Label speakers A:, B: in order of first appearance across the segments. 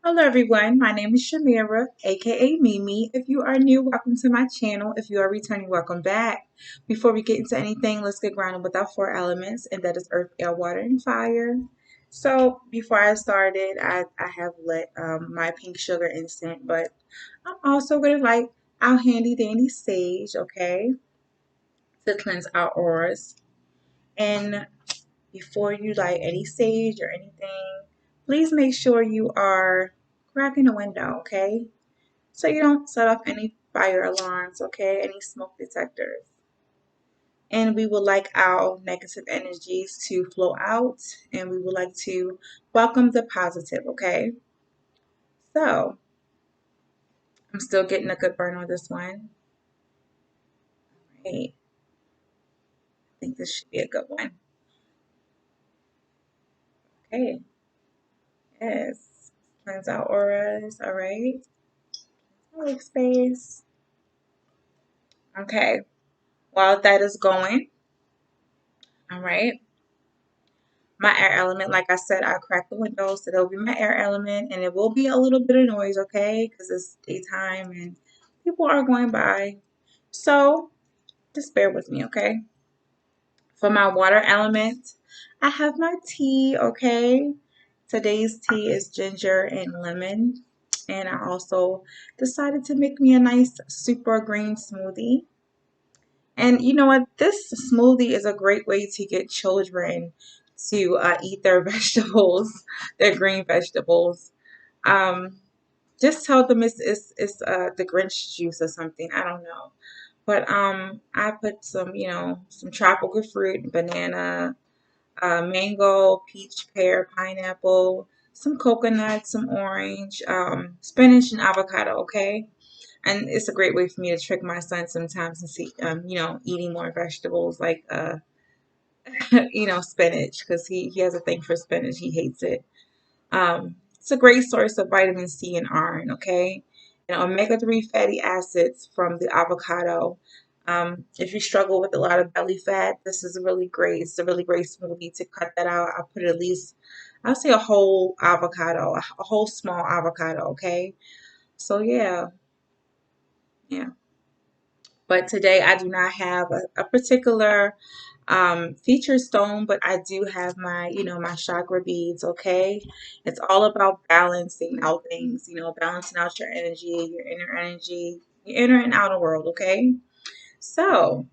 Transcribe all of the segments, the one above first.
A: Hello everyone, my name is Shamira, aka Mimi. If you are new, welcome to my channel. If you are returning, welcome back. Before we get into anything, let's get grounded with our four elements, and that is earth, air, water, and fire. So before I started, I have lit my pink sugar incense, but I'm also going to light our handy dandy sage, okay, to cleanse our auras. And before you light any sage or anything, please make sure you are cracking the window, okay? So you don't set off any fire alarms, okay? Any smoke detectors. And we would like our negative energies to flow out, and we would like to welcome the positive, okay? So I'm still getting a good burn on this one. Right. I think this should be a good one. Okay. Yes. Cleanse our auras. All right. Workspace. Okay. While that is going, all right. My air element, like I said, I crack the windows, so that'll be my air element, and it will be a little bit of noise, okay? Because it's daytime and people are going by. So just bear with me, okay? For my water element, I have my tea, okay? Today's tea is ginger and lemon. And I also decided to make me a nice super green smoothie. And you know what? This smoothie is a great way to get children to eat their vegetables, their green vegetables. Um, just tell them it's the Grinch juice or something. I don't know. But I put some, some tropical fruit, banana, mango, peach, pear, pineapple, some coconut, some orange, spinach, and avocado. Okay, and it's a great way for me to trick my son sometimes and see, eating more vegetables like, spinach, because he has a thing for spinach. He hates it. It's a great source of vitamin C and iron, okay? And omega-3 fatty acids from the avocado. If you struggle with a lot of belly fat, this is really great. It's a really great smoothie to cut that out. I'll put at least, I'll say a whole avocado, a whole small avocado, okay? So yeah. But today I do not have a particular feature stone, but I do have my, my chakra beads, okay? It's all about balancing out things, balancing out your inner and outer world, okay? So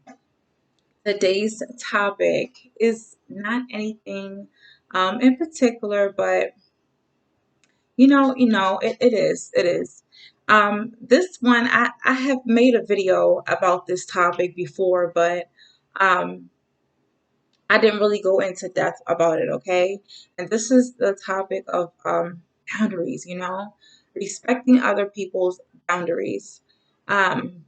A: today's topic is not anything in particular, but it is. This one, I have made a video about this topic before, but um, I didn't really go into depth about it, okay? And this is the topic of boundaries, respecting other people's boundaries. Um,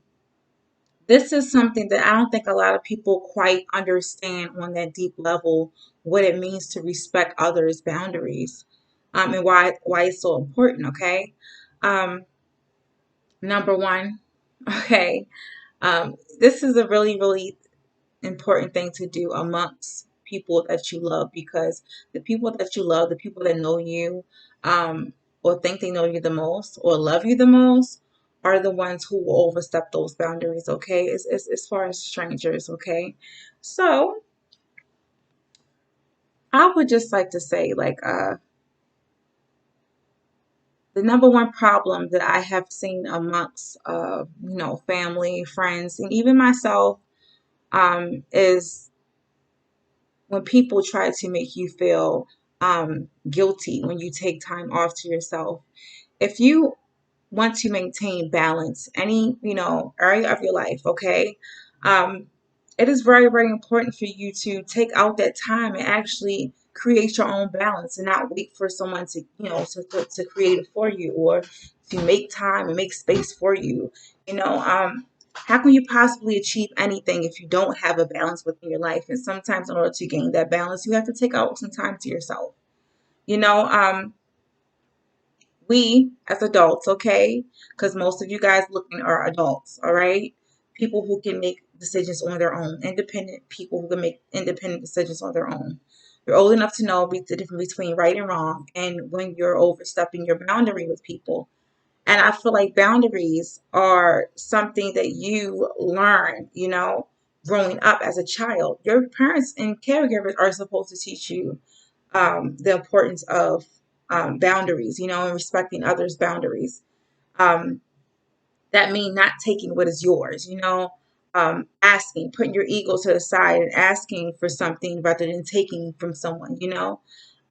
A: this is something that I don't think a lot of people quite understand on that deep level, what it means to respect others' boundaries, and why it's so important, okay? Um, Number one, okay, this is a really, really important thing to do amongst people that you love, because the people that you love, the people that know you, or think they know you the most or love you the most, are the ones who will overstep those boundaries, okay? As far as strangers, okay? So I would just like to say, like, the number one problem that I have seen amongst, family, friends, and even myself, is when people try to make you feel guilty when you take time off to yourself. If you want to maintain balance, any area of your life, okay, um, it is very, very important for you to take out that time and actually create your own balance and not wait for someone to to create it for you, or to make time and make space for you. How can you possibly achieve anything if you don't have a balance within your life? And sometimes, in order to gain that balance, you have to take out some time to yourself. You know, um, we as adults, okay, because most of you guys looking are adults, all right? People who can make decisions on their own, independent people who can make independent decisions on their own. You're old enough to know the difference between right and wrong and when you're overstepping your boundary with people. And I feel like boundaries are something that you learn, growing up as a child. Your parents and caregivers are supposed to teach you the importance of boundaries, and respecting others' boundaries. Um, that mean not taking what is yours, asking, putting your ego to the side and asking for something rather than taking from someone.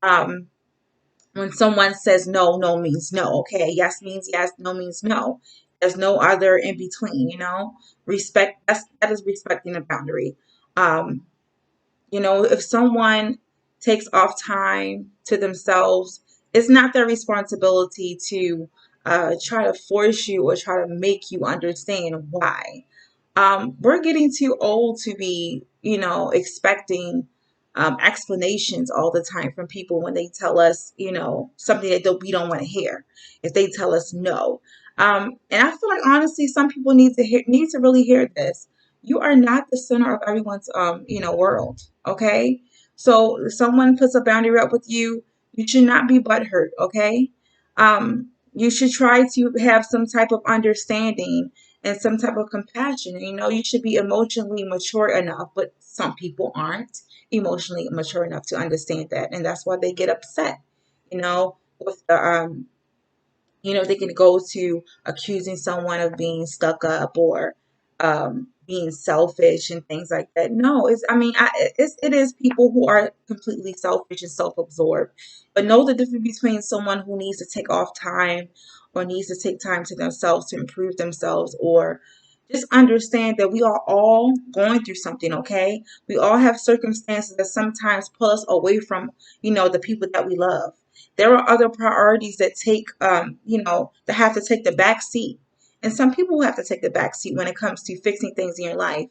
A: Um, when someone says no, no means no. Okay, yes means yes, no means no. There's no other in between. Respect, that is respecting a boundary. Um, if someone takes off time to themselves, it's not their responsibility to try to force you or try to make you understand why. We're getting too old to be, expecting explanations all the time from people when they tell us, something that we don't want to hear. If they tell us no, and I feel like honestly, some people need to really hear this. You are not the center of everyone's, world. Okay, so if someone puts a boundary up with you, you should not be butthurt. Okay, you should try to have some type of understanding and some type of compassion. You should be emotionally mature enough, but some people aren't emotionally mature enough to understand that, and that's why they get upset. With the they can go to accusing someone of being stuck up or being selfish and things like that. No, it is people who are completely selfish and self-absorbed. But know the difference between someone who needs to take off time or needs to take time to themselves to improve themselves, or just understand that we are all going through something, okay? We all have circumstances that sometimes pull us away from, the people that we love. There are other priorities that that have to take the back seat. And some people have to take the back seat when it comes to fixing things in your life.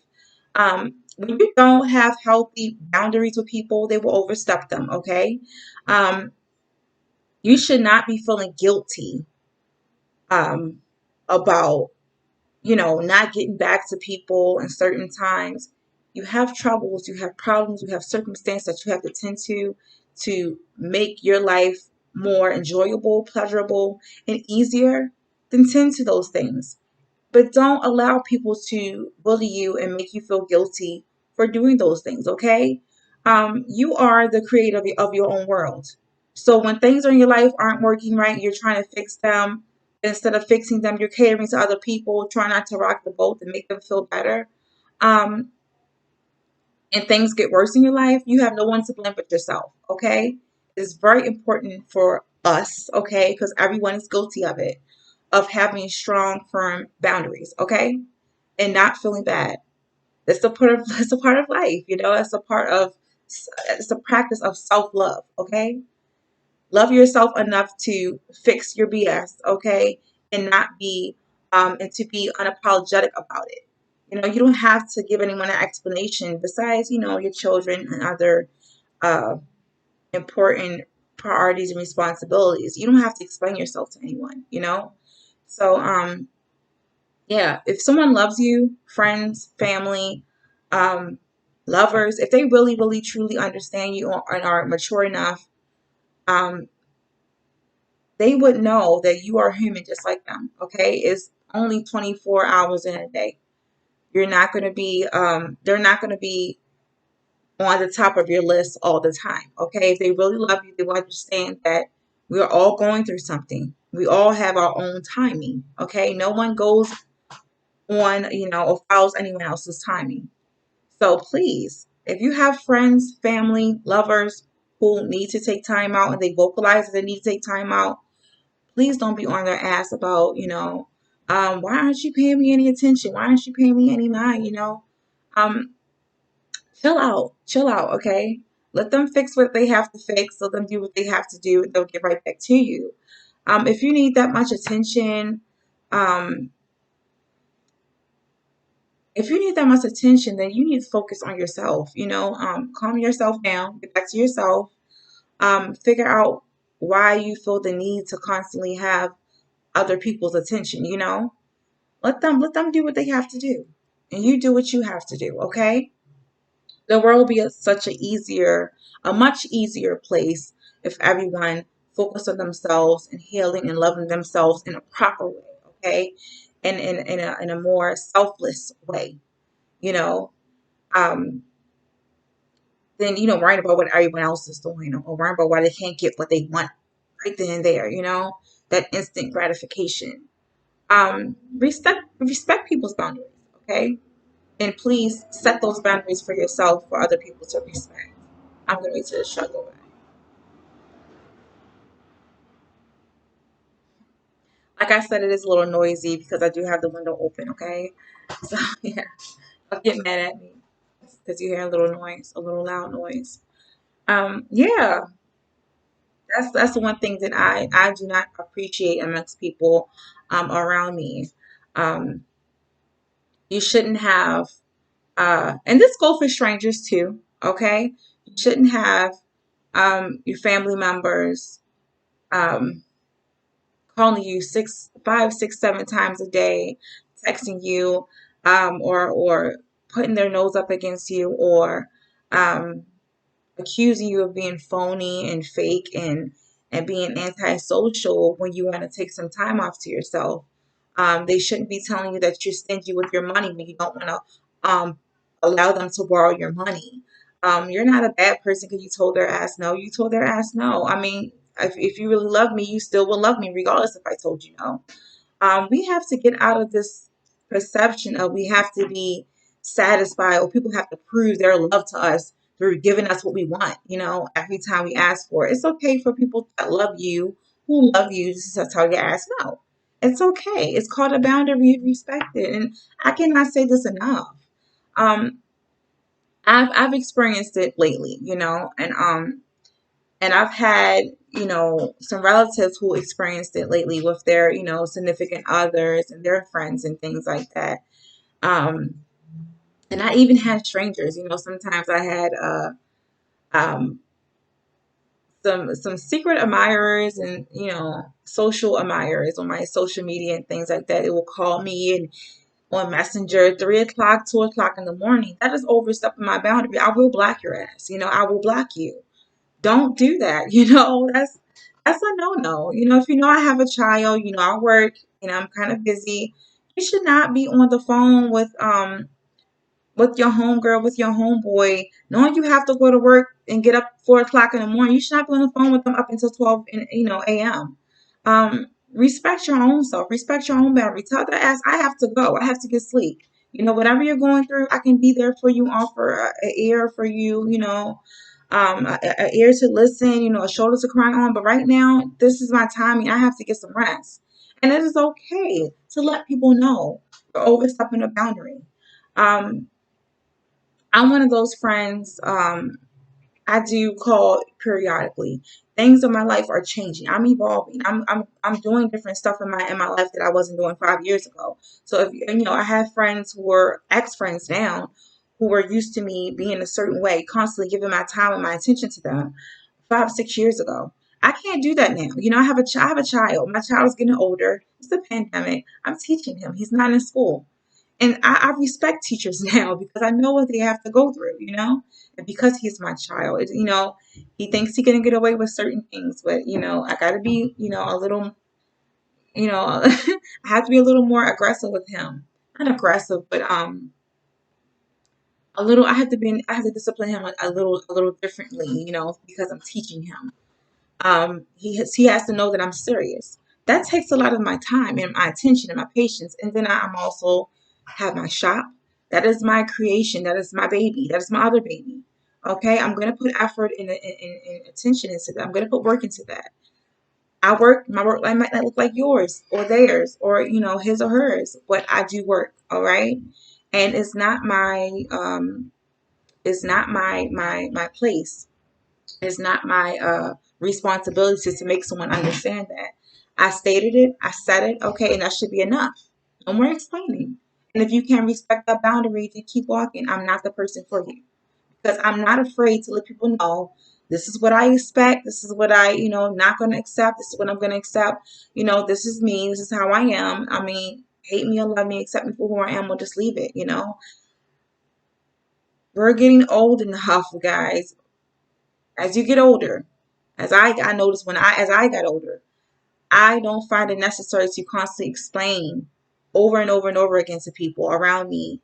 A: When you don't have healthy boundaries with people, they will overstep them, okay? Um, you should not be feeling guilty um, about, not getting back to people in certain times. You have troubles, you have problems, you have circumstances that you have to tend to make your life more enjoyable, pleasurable, and easier. Then tend to those things. But don't allow people to bully you and make you feel guilty for doing those things, okay? You are the creator of your own world. So when things in your life aren't working right, you're trying to fix them. Instead of fixing them, you're catering to other people, trying not to rock the boat and make them feel better. Um, and things get worse in your life, you have no one to blame but yourself, okay? It's very important for us, okay? Because everyone is guilty of having strong, firm boundaries, okay? And not feeling bad. That's a part of life, it's a practice of self-love, okay? Love yourself enough to fix your BS, okay? And not be and to be unapologetic about it. You don't have to give anyone an explanation besides, your children and other uh, important priorities and responsibilities. You don't have to explain yourself to anyone. So, yeah, if someone loves you, friends, family, um, lovers, if they really, really, truly understand you and are mature enough, um, they would know that you are human just like them. Okay, it's only 24 hours in a day. You're not going to be, they're not going to be on the top of your list all the time. Okay, if they really love you, they will understand that we're all going through something. We all have our own timing. Okay, no one goes on, or follows anyone else's timing. So please, if you have friends, family, lovers who need to take time out and they vocalize that they need to take time out, please don't be on their ass about, why aren't you paying me any attention? Why aren't you paying me any mind? Um, chill out, okay? Let them fix what they have to fix. Let them do what they have to do, and they'll get right back to you. If you need that much attention, um, then you need to focus on yourself. Calm yourself down, get back to yourself. Figure out why you feel the need to constantly have other people's attention. Let them do what they have to do, and you do what you have to do. Okay. The world will be a much easier place if everyone focused on themselves and healing and loving themselves in a proper way, okay? And in a more selfless way, you know, um, than, worrying about what everyone else is doing or worrying about why they can't get what they want right then and there, that instant gratification. Respect people's boundaries, okay? And please set those boundaries for yourself for other people to respect. I'm going to wait till the struggle back. Like I said, it is a little noisy because I do have the window open, okay? So, yeah, don't get mad at me because you hear a little noise, a little loud noise. Yeah, that's the one thing that I do not appreciate amongst people around me. Um, you shouldn't have, and this goes for strangers too, okay? You shouldn't have your family members um, calling you 5, 6, 7 times a day, texting you, or putting their nose up against you, or um, accusing you of being phony and fake and being antisocial when you want to take some time off to yourself. They shouldn't be telling you that you're stingy with your money when you don't want to allow them to borrow your money. You're not a bad person because you told their ass no. You told their ass no. I mean, if you really love me, you still will love me regardless if I told you no. We have to get out of this perception of we have to be satisfied or people have to prove their love to us through giving us what we want, every time we ask for it. It's okay for people that love you, who love you, to tell your ass no. It's okay. It's called a boundary. Respect it. And I cannot say this enough. Um, I've experienced it lately, and I've had, some relatives who experienced it lately with their, significant others and their friends and things like that. Um, and I even had strangers, sometimes I had um, some secret admirers and, social admirers on my social media and things like that. It will call me and on Messenger, 3 o'clock, 2 o'clock in the morning. That is overstepping my boundary. I will block your ass. I will block you. Don't do that. That's a no-no. If I have a child, I work, I'm kind of busy. You should not be on the phone with your homegirl, with your homeboy, knowing you have to go to work and get up 4 o'clock in the morning. You should not be on the phone with them up until 12 a.m. Respect your own self, respect your own boundary. Tell that ass I have to go. I have to get sleep. Whatever you're going through, I can be there for you, offer an ear for you, a ear to listen, a shoulder to cry on. But right now, this is my timing. I have to get some rest. And it is okay to let people know you're overstepping a boundary. Um, I'm one of those friends. I do call periodically. Things in my life are changing. I'm evolving. I'm doing different stuff in my life that I wasn't doing 5 years ago. So if I have friends who were ex friends now, who were used to me being a certain way, constantly giving my time and my attention to them 5, 6 years ago. I can't do that now. I have a child. My child is getting older. It's the pandemic. I'm teaching him. He's not in school. And I respect teachers now because I know what they have to go through, and because he's my child, he thinks he can get away with certain things, but I gotta be, a little, I have to be a little more aggressive with him. Not aggressive, but a little. I have to discipline him a little differently, because I'm teaching him. He has to know that I'm serious. That takes a lot of my time and my attention and my patience. And then I'm also have my shop. That is my creation. That is my baby. That is my other baby. Okay, I'm gonna put effort and attention into that. I'm gonna put work into that. My work life might not look like yours or theirs or his or hers, but I do work. All right, and it's not my place. It's not my responsibility to make someone understand that. I stated it, I said it, okay, and that should be enough. No more explaining. And if you can't respect that boundary, then keep walking. I'm not the person for you because I'm not afraid to let people know this is what I expect. This is what I, not going to accept. This is what I'm going to accept. This is me. This is how I am. I mean, hate me or love me, accept me for who I am, or just leave it. We're getting old enough, guys. As you get older, as I noticed as I got older, I don't find it necessary to constantly explain over and over and over again to people around me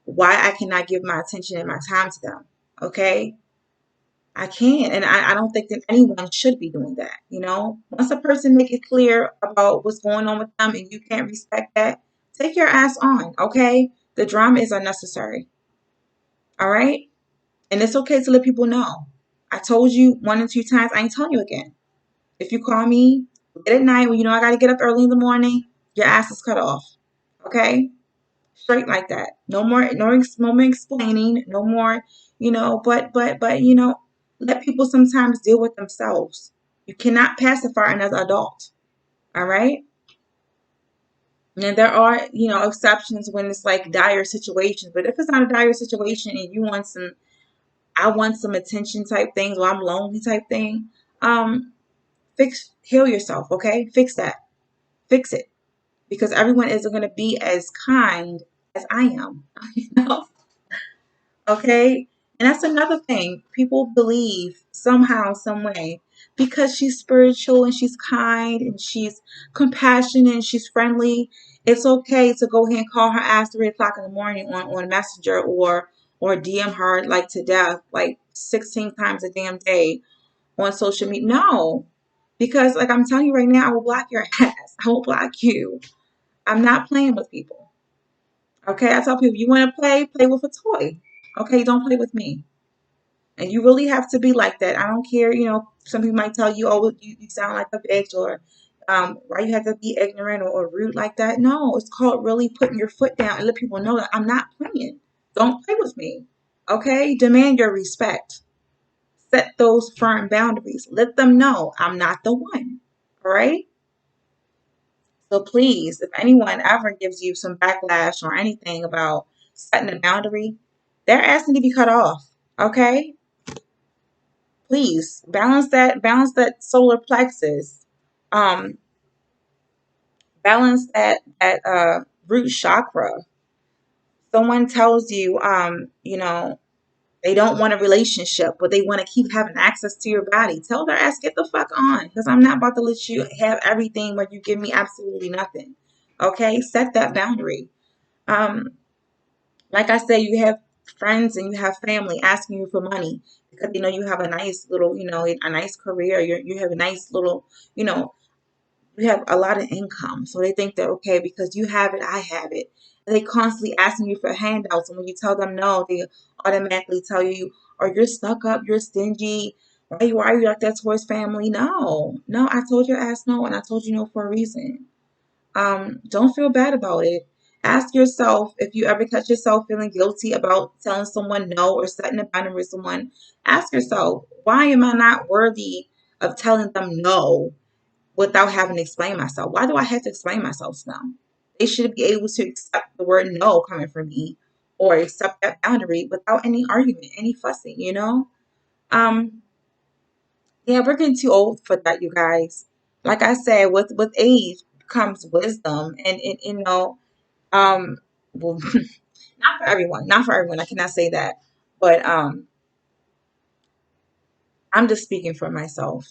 A: why I cannot give my attention and my time to them. Okay? I can't. And I don't think that anyone should be doing that. Once a person make it clear about what's going on with them and you can't respect that, take your ass on. Okay? The drama is unnecessary. All right? And it's okay to let people know. I told you 1 and 2 times. I ain't telling you again. If you call me late at night when you know I got to get up early in the morning, your ass is cut off. Okay? Straight like that. No more, no more explaining. No more, but, let people sometimes deal with themselves. You cannot pacify another adult. All right? And there are, exceptions when it's like dire situations. But if it's not a dire situation and you want I want some attention type things, or I'm lonely type thing, heal yourself, okay? Fix that. Fix it. Because everyone isn't going to be as kind as I am. you know? Okay? And that's another thing. People believe somehow, some way, because she's spiritual and she's kind and she's compassionate and she's friendly, it's okay to go ahead and call her ass 3 o'clock in the morning on Messenger or DM her like to death, like 16 times a damn day on social media. No. Because like I'm telling you right now, I will block your ass. I will block you. I'm not playing with people. Okay, I tell people, you want to play with a toy. Okay, don't play with me. And you really have to be like that. I don't care, some people might tell you, oh, you sound like a bitch, or why you have to be ignorant or rude like that. No, it's called really putting your foot down and let people know that I'm not playing. Don't play with me. Okay, demand your respect. Set those firm boundaries. Let them know I'm not the one. All right? So please, if anyone ever gives you some backlash or anything about setting a boundary, they're asking to be cut off. Okay? Please balance that solar plexus. Um, balance that root chakra. Someone tells you, they don't want a relationship, but they want to keep having access to your body. Tell their ass, get the fuck on, because I'm not about to let you have everything where you give me absolutely nothing. Okay? Set that boundary. Um, like I said, you have friends and you have family asking you for money because they know you have a nice little, a nice career. You have a nice little, you know, you have a lot of income. So they think that, okay, because you have it, I have it. And they constantly asking you for handouts. And when you tell them no, they automatically tell you, or you're stuck up, you're stingy. Why are you like that towards family? No, I told your ass no, and I told you no for a reason. Don't feel bad about it. Ask yourself if you ever catch yourself feeling guilty about telling someone no or setting a boundary with someone. Ask yourself, why am I not worthy of telling them no without having to explain myself? Why do I have to explain myself to them? They should be able to accept the word no coming from me or accept that boundary without any argument, any fussing. Um, yeah, we're getting too old for that, you guys. Like I said, with age comes wisdom, and well, not for everyone, not for everyone. I cannot say that, but I'm just speaking for myself.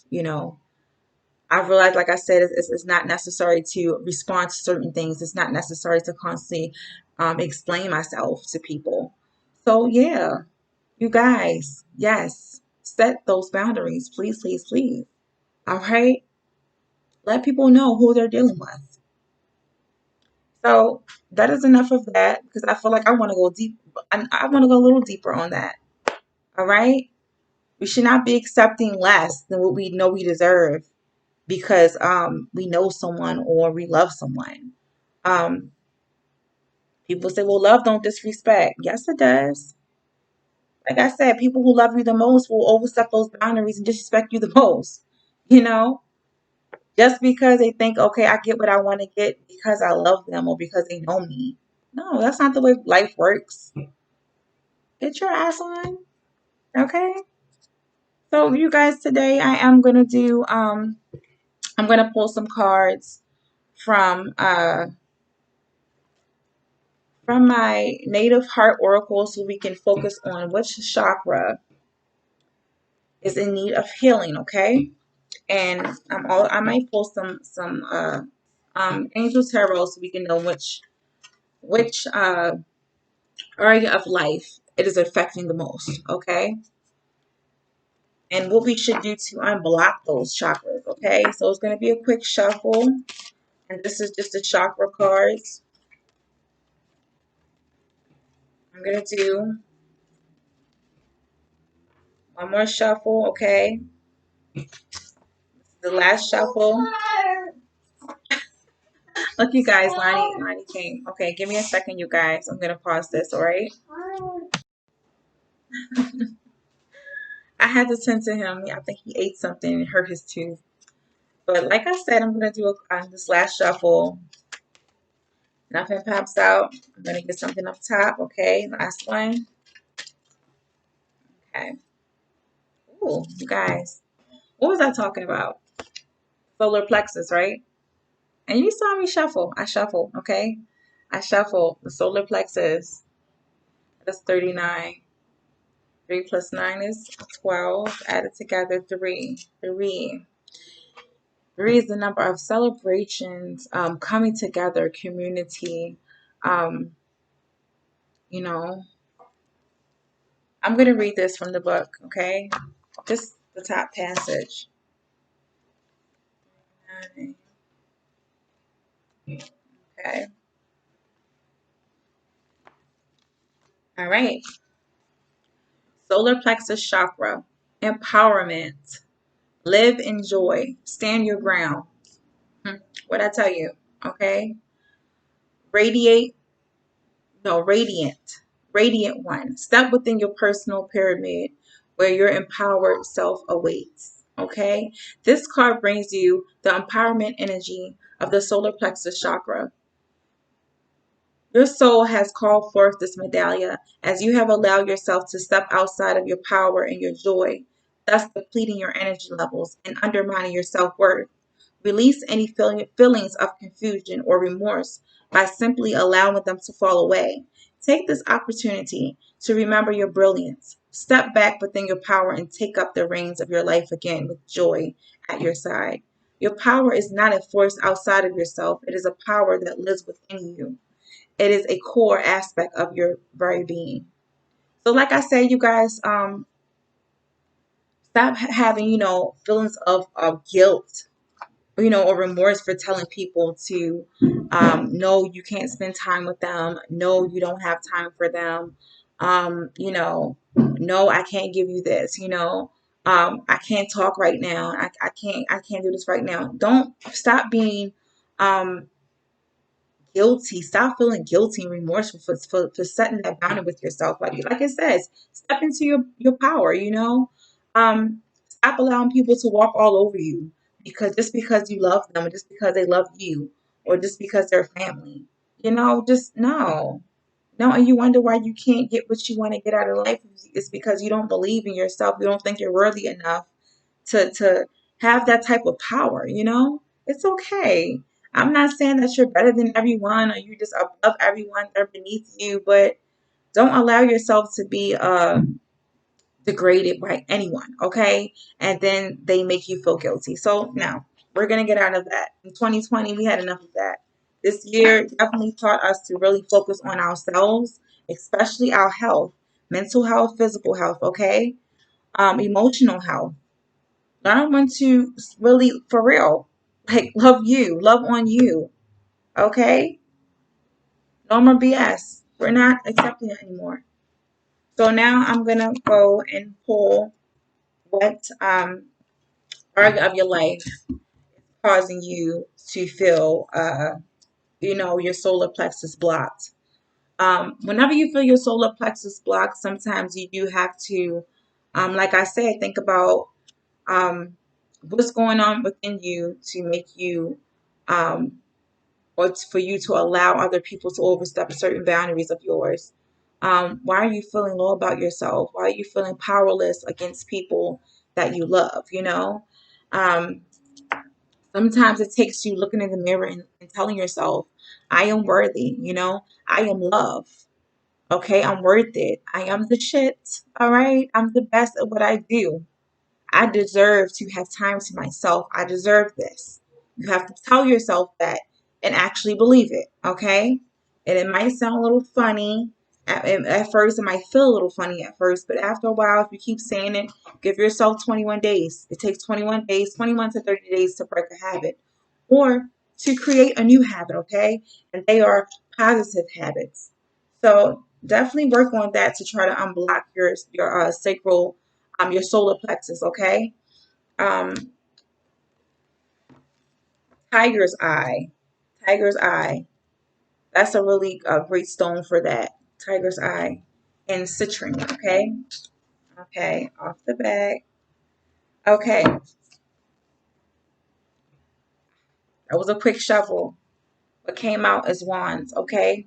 A: I've realized, like I said, it's not necessary to respond to certain things. It's not necessary to constantly explain myself to people. So yeah, you guys, yes, set those boundaries, please, please, please. All right. Let people know who they're dealing with. So that is enough of that because I feel like I want to go deep. I want to go a little deeper on that. All right. We should not be accepting less than what we know we deserve because we know someone or we love someone. Um, People say, well, love don't disrespect. Yes, it does. Like I said, people who love you the most will overstep those boundaries and disrespect you the most. You know, just because they think, okay, I get what I want to get because I love them or because they know me. No, that's not the way life works. Get your ass on, okay? So you guys, today I am gonna do I'm gonna pull some cards from from my native heart oracle so we can focus on which chakra is in need of healing, okay? And I might pull some angel tarot so we can know which area of life it is affecting the most, okay? And what we should do to unblock those chakras, okay? So it's going to be a quick shuffle, and this is just the chakra cards. I'm going to do one more shuffle, okay? The last shuffle. Look, you guys, Lonnie came. Okay, give me a second, you guys. I'm going to pause this, all right? I had to tend to him. I think he ate something and hurt his tooth. But like I said, I'm going to do this last shuffle. Nothing pops out. I'm going to get something up top, okay? Last one. Okay. Ooh, you guys. What was I talking about? Solar plexus, right? And you saw me shuffle. I shuffle, okay? I shuffle the solar plexus. That's 39. 3 plus 9 is 12. Added together, 3. 3. 3 is the number of celebrations, coming together, community. Um, you know, I'm going to read this from the book, okay? Just the top passage. Okay. All right. Solar plexus chakra. Empowerment. Live in joy. Stand your ground. What I tell you, okay? Radiate. No, radiant. Radiant one. Step within your personal pyramid where your empowered self awaits. Okay? This card brings you the empowerment energy of the solar plexus chakra. Your soul has called forth this medallia as you have allowed yourself to step outside of your power and your joy, thus depleting your energy levels and undermining your self-worth. Release any feelings of confusion or remorse by simply allowing them to fall away. Take this opportunity to remember your brilliance. Step back within your power and take up the reins of your life again with joy at your side. Your power is not a force outside of yourself, it is a power that lives within you. It is a core aspect of your very being. So like I said, you guys, stop having, feelings of guilt, or remorse for telling people to, no, you can't spend time with them. No, you don't have time for them. No, I can't give you this, I can't talk right now. I can't do this right now. Don't stop being, guilty. Stop feeling guilty and remorseful for setting that boundary with yourself. Like it says, step into your power, Stop allowing people to walk all over you because you love them, or just because they love you, or just because they're family. Just no. No, and you wonder why you can't get what you want to get out of life. It's because you don't believe in yourself. You don't think you're worthy enough to have that type of power. It's okay. I'm not saying that you're better than everyone or you're just above everyone, they're beneath you, but don't allow yourself to be degraded by anyone, okay? And then they make you feel guilty. So now we're gonna get out of that. In 2020, we had enough of that. This year definitely taught us to really focus on ourselves, especially our health, mental health, physical health, okay? Emotional health. Learn when to really, for real, love you, love on you, okay? No more BS. We're not accepting it anymore. So now I'm gonna go and pull what area of your life causing you to feel, your solar plexus blocked. Whenever you feel your solar plexus blocked, sometimes you do have to, like I said, think about what's going on within you to make you, um, or for you to allow other people to overstep certain boundaries of yours. Why are you feeling low about yourself? Why are you feeling powerless against people that you love? So Sometimes it takes you looking in the mirror and telling yourself, I am worthy, I am love. Okay, I'm worth it. I am the shit. All right. I'm the best at what I do. I deserve to have time to myself. I deserve this. You have to tell yourself that and actually believe it. Okay. And it might sound a little funny. At first, it might feel a little funny at first, but after a while, if you keep saying it, give yourself 21 days. It takes 21 days, 21 to 30 days to break a habit or to create a new habit. Okay. And they are positive habits. So definitely work on that to try to unblock your sacral, your solar plexus. Okay. Um, tiger's eye, tiger's eye. That's a really great stone for that. Tiger's eye and citrine. Okay. Okay. Off the back. Okay. That was a quick shuffle. What came out as wands. Okay.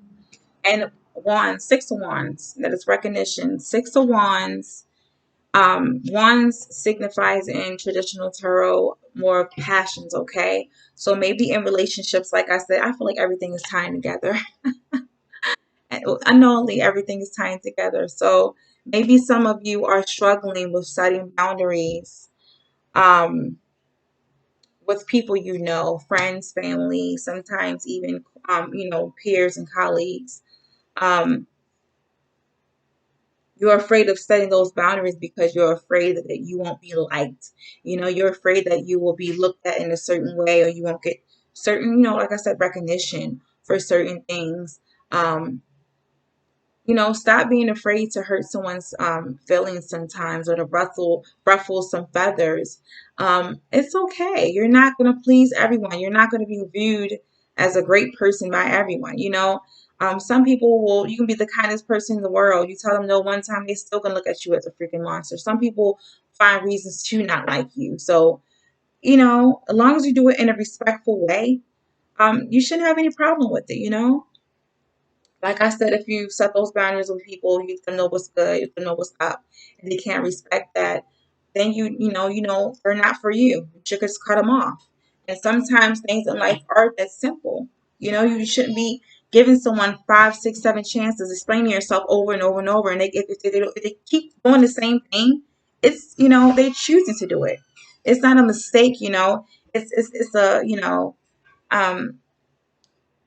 A: And wands, 6 of wands. That is recognition. 6 of wands. Wands signifies in traditional tarot more passions, okay? So maybe in relationships, like I said, I feel like everything is tying together. Unknowingly, everything is tying together. So maybe some of you are struggling with setting boundaries um, with people friends, family, sometimes even, peers and colleagues. Um, You're afraid of setting those boundaries because you're afraid that you won't be liked. You're afraid that you will be looked at in a certain way or you won't get certain, like I said, recognition for certain things. Um, Stop being afraid to hurt someone's feelings sometimes or to ruffle some feathers. It's okay. You're not going to please everyone. You're not going to be viewed as a great person by everyone. Some people you can be the kindest person in the world. You tell them no one time, they still going to look at you as a freaking monster. Some people find reasons to not like you. So, as long as you do it in a respectful way, you shouldn't have any problem with it. Like I said, if you set those boundaries with people, you let them know what's good, you let them know what's up, and they can't respect that, then they're not for you. You should just cut them off. And sometimes things in life are that simple. You shouldn't be giving someone 5, 6, 7 chances, explaining yourself over and over and over. And if they keep doing the same thing, it's they choosing to do it. It's not a mistake. It's a um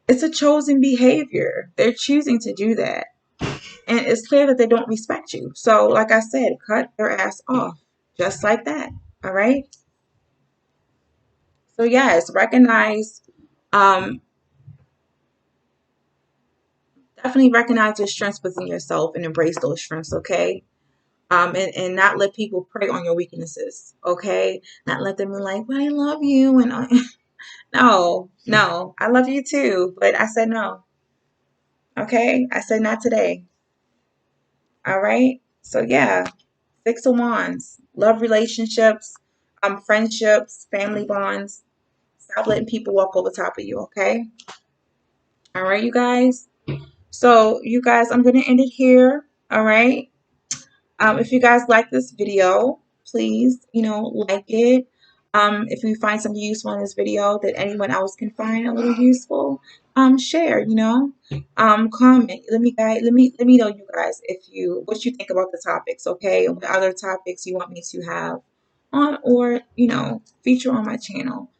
A: it's a chosen behavior. They're choosing to do that. And it's clear that they don't respect you. So, like I said, cut their ass off. Just like that. All right? So, yes, um, definitely recognize your strengths within yourself and embrace those strengths, okay? And not let people prey on your weaknesses, okay? Not let them be like, well, I love you. And no, I love you too. But I said no, okay? I said not today. All right? So, yeah. 6 of wands, love relationships, friendships, family bonds. Stop letting people walk over top of you, okay? All right, you guys. So, you guys, I'm going to end it here. All right. If you guys like this video, please, like it. If you find something useful in this video that anyone else can find a little useful, share, comment. Let me know, you guys, what you think about the topics, okay? And what other topics you want me to have on or, feature on my channel.